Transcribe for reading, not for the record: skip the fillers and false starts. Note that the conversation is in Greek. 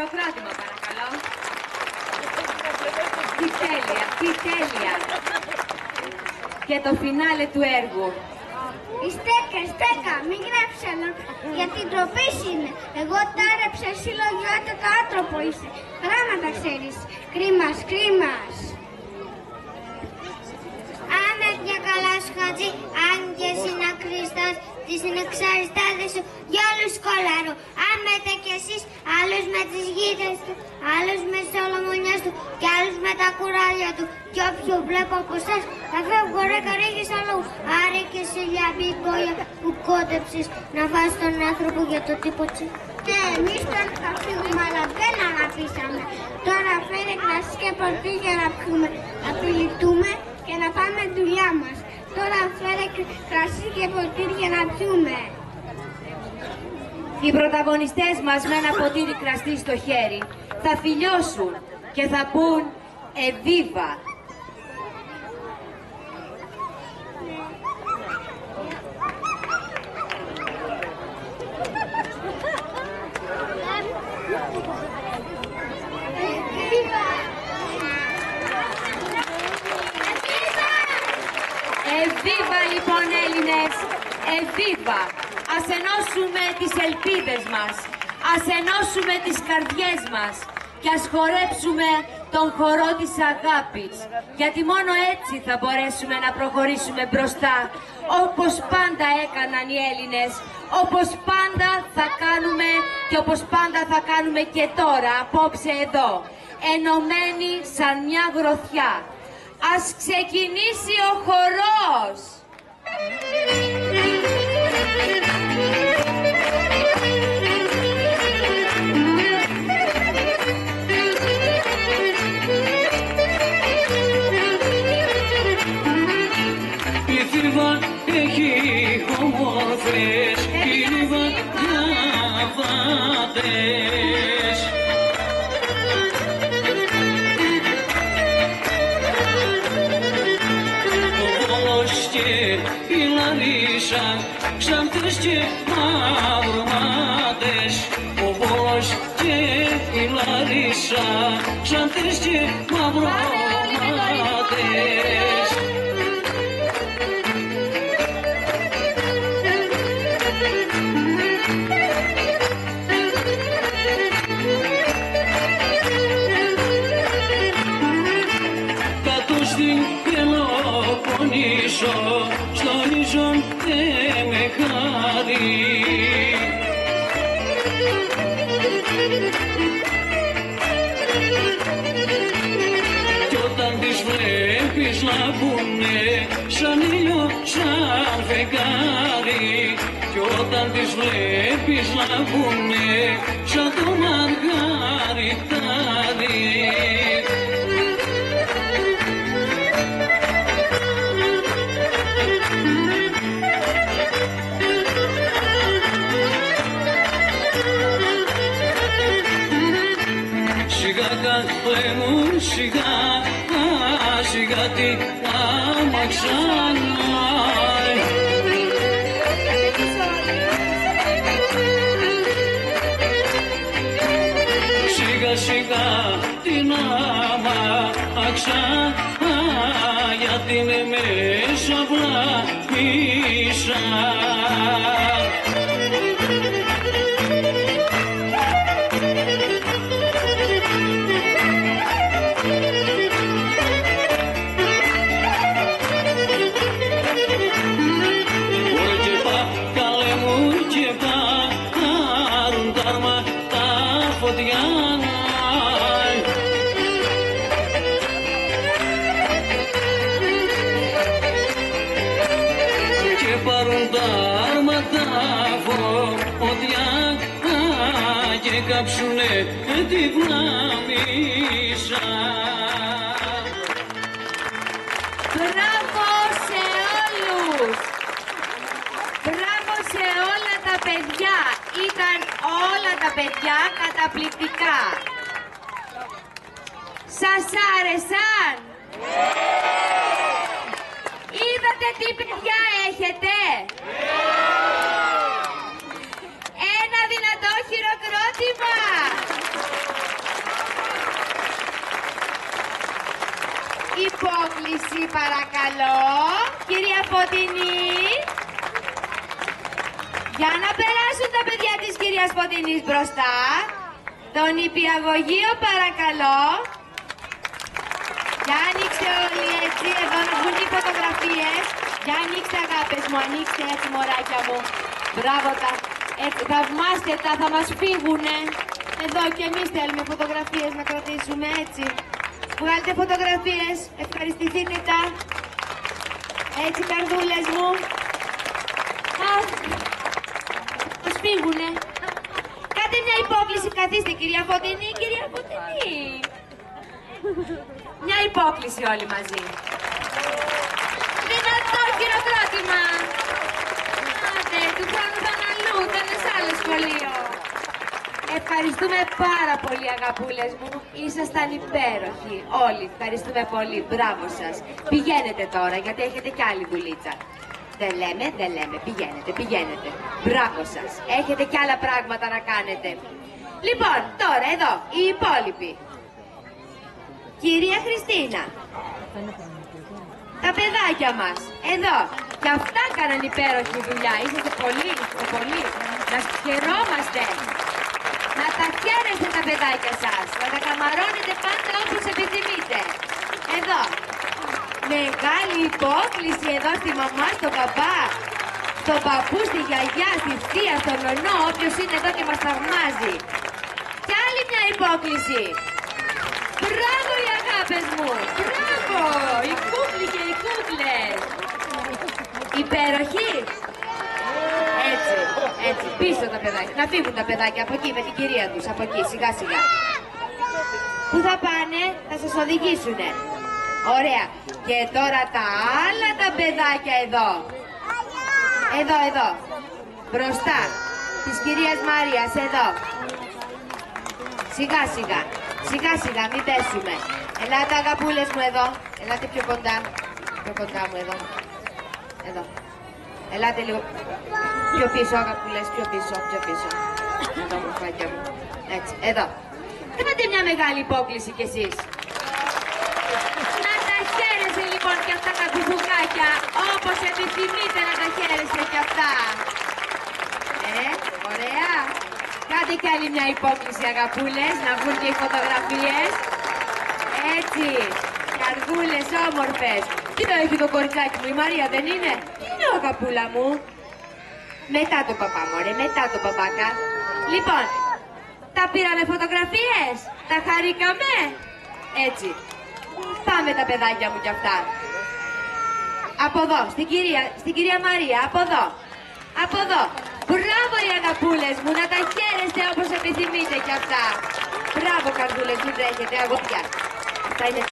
χειροκρότημα, παρακαλώ. Τι τέλεια, τι τέλεια. Και το φινάλε του έργου. Η Στέκα, μην γράψεις άλλο, γιατί ντροπή είναι. Εγώ τάρεψα, εσύ λογιότατο άνθρωπο είσαι. Γράμματα ξέρεις. Κρίμας. Άμα μια καλά σου χατζή, αν και εσύ να Χριστός, τις συνεξαριστάδες σου, για όλους κολαρού. Αν μέτε κι εσείς, άλλους με τις γίδες του, άλλους με τις ολομονιές του, κι άλλους με τα κουράλια του. Κι όποιο βλέπω από εσάς, θα φεύγω ρε καρύγες αλλού. Άρα και σε λιαβή μπόλια που κόντεψες να βάζεις τον άνθρωπο για το τίποτσι. Ναι, εμείς τώρα θα φύγουμε, αλλά δεν αγαπήσαμε. Τώρα φέρε κρασί και πορτί για να πιούμε, να φιλητούμε και να πάμε δουλειά μας. Τώρα φέρε κρασί και ποτήρι για να πιούμε. Οι πρωταγωνιστές μας με ένα ποτήρι κρασί στο χέρι θα φιλιώσουν και θα πούν «Εβίβα». Εβίβα λοιπόν Έλληνες, εβίβα! Ας ενώσουμε τις ελπίδες μας, ας ενώσουμε τις καρδιές μας και ας χορέψουμε τον χορό της αγάπης, γιατί μόνο έτσι θα μπορέσουμε να προχωρήσουμε μπροστά, όπως πάντα έκαναν οι Έλληνες, όπως πάντα θα κάνουμε και όπως πάντα θα κάνουμε και τώρα, απόψε εδώ, ενωμένοι σαν μια γροθιά. Ας ξεκινήσει ο χορός! Η Θήβα έχει όμορφες, η Θήβα διαβάτες. Η Λαρίσα, ξαντές και μαυρομάτες. Ο Βόλος και η Λαρίσα, ξαντές και μαυρομάτες. Κάτω στην Πελοποννήσο, στον Ιζον με χάρη. Κι όταν τις βλέπεις να μπουνε σαν ήλιο, σαν φεγγάρι. Κι όταν τις βλέπεις να μπουνε σαν το μαργαριτάρι. Καλέ μου σιγά, σιγά τι αμαξάνα. Σιγά σιγά την αμαξάνα, γιατί είναι μέσα βλάπησα. Και πάρουν τα άρματα φωτιά και κάψουνε τη βλάμισα. Μπράβο σε όλους! Μπράβο σε όλα τα παιδιά! Ήταν όλα τα παιδιά καταπληκτικά! Σας άρεσαν? Είδατε τι παιδιά έχετε? Ένα δυνατό χειροκρότημα! υπόκληση παρακαλώ. Κυρία Φωτεινή. Για να περάσουν τα παιδιά της κυρίας Φωτεινής μπροστά. Το νηπιαγωγείο παρακαλώ. Για ανοίξτε όλοι έτσι, εδώ να βγουν οι φωτογραφίες. Για ανοίξτε αγάπες μου, ανοίξτε έτσι μωράκια μου. Μπράβο τα, θαυμάστε τα, θα μας φύγουνε. Εδώ και εμείς θέλουμε φωτογραφίες να κρατήσουμε έτσι. Βγάλτε φωτογραφίες, ευχαριστηθείτε τα. Έτσι καρδούλες μου. Αχ, μας φύγουνε. Κάντε μια υπόκληση, καθίστε κυρία Φωτεινή, κυρία Φωτεινή. Μια υπόκληση όλοι μαζί. Δυνατό χειροκρότημα. Άντε, του χρόνου θα είναι αλλού, θα είναι σε άλλο σχολείο. Ευχαριστούμε πάρα πολύ αγαπούλες μου. Ήσασταν υπέροχοι. Όλοι, ευχαριστούμε πολύ. Μπράβο σας. Πηγαίνετε τώρα, γιατί έχετε κι άλλη δουλίτσα. Δεν λέμε. Πηγαίνετε. Μπράβο σας. Έχετε κι άλλα πράγματα να κάνετε. Λοιπόν, τώρα εδώ, οι υπόλοιποι. Κυρία Χριστίνα, τα παιδάκια μας, εδώ, και αυτά κάναν υπέροχη δουλειά. Είσαστε πολύ. Να χαιρόμαστε. Να τα χαίρεστε τα παιδάκια σας. Να τα καμαρώνετε πάντα όπως επιθυμείτε. Εδώ. Μεγάλη υπόκληση εδώ στη μαμά, στον παπά, στον παππού, στη γιαγιά, στη θεία, στον νονό, όποιος είναι εδώ και μας θαυμάζει. Και άλλη μια υπόκληση. Μπράβο οι αγάπες μου! Μπράβο! Οι κούκλοι και οι κούκλες! Υπέροχοι! Έτσι, πίσω τα παιδάκια. Να φύγουν τα παιδάκια από εκεί με την κυρία τους, από εκεί, σιγά σιγά. Πού θα πάνε, θα σας οδηγήσουνε. Ωραία. Και τώρα τα άλλα τα παιδάκια εδώ. Εδώ. Μπροστά. Της κυρίας Μαρίας, εδώ. Σιγά σιγά, μην πέσουμε. Ελάτε αγαπούλες μου εδώ. Ελάτε πιο κοντά. Πιο κοντά μου εδώ. Εδώ. Ελάτε λίγο πιο πίσω αγαπούλες, πιο πίσω. Εδώ μου φάκια μου. Έτσι, εδώ. Κάνατε μια μεγάλη υπόκληση κι εσείς. Να τα χαίρεστε λοιπόν κι αυτά τα κουβουκάκια, όπως επιθυμείτε να τα χαίρεστε κι αυτά. Ωραία. Κάντε κι άλλη μια υπόκληση αγαπούλες, να βγουν και οι φωτογραφίες. Έτσι, καρδούλες όμορφες. Τι το έχει το κοριτσάκι μου, η Μαρία δεν είναι? Είναι ο αγαπούλα μου. Μετά το παπά μωρέ, μετά το παπάκα. Λοιπόν, τα πήραμε φωτογραφίες, τα χαρήκαμε. Έτσι, πάμε τα παιδάκια μου κι αυτά. Από εδώ, στην κυρία Μαρία, από εδώ. Μπράβο οι αγαπούλες μου, να τα χαίρεστε όπως επιθυμείτε κι αυτά. Μπράβο καρδούλες, μην τρέχετε, αγόρια. Αυτά είναι